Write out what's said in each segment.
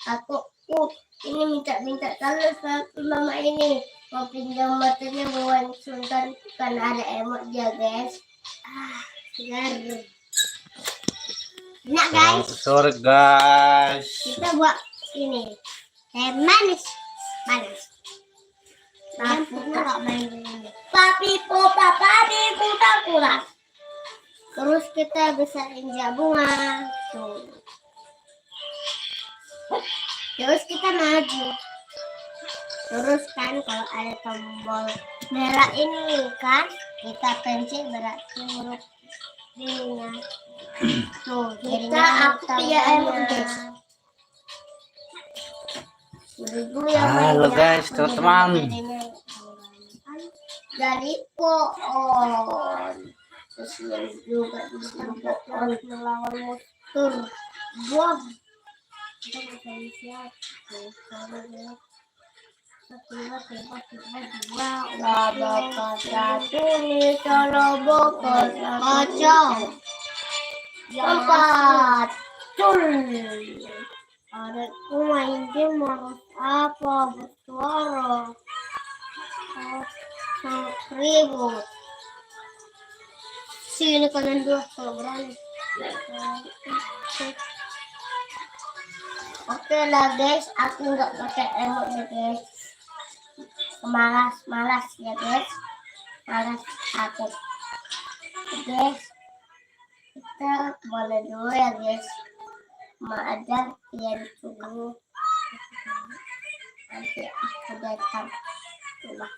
Aku ini minta kalau mama ini mau pinjam motornya buat Sultan karena ada emot dia guys. Segar. Nah guys, sore guys. kita buat ini teh manis panas. Papi puta kurang. Terus kita besarin bunga. Tuh. Terus kita maju. Terus kan kalau ada tombol merah ini kan kita pencet berarti huruf ininya. Tuh, kita aku pilih guys. Halo guys, teman-teman. Dari pohon. Terus juga bisa pohon melawan musuh. Bom. Kita bisa lihat. Empat. Ada main game harus apa bersuara ribut. Sini kalian dua kalau berani. Oke lah guys, aku nggak pakai emot ya guys. Malas ya guys. Malas aku. Guys, kita boleh dulu ya guys. Ada yang tunggu. Nanti aku datang rumah.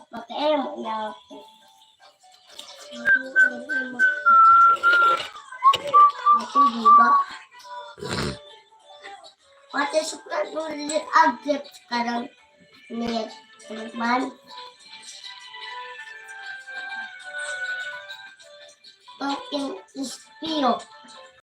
Pakai emotnya aku. Aku juga. Mati suka dulu update sekarang. Nih teman. Token Ispio.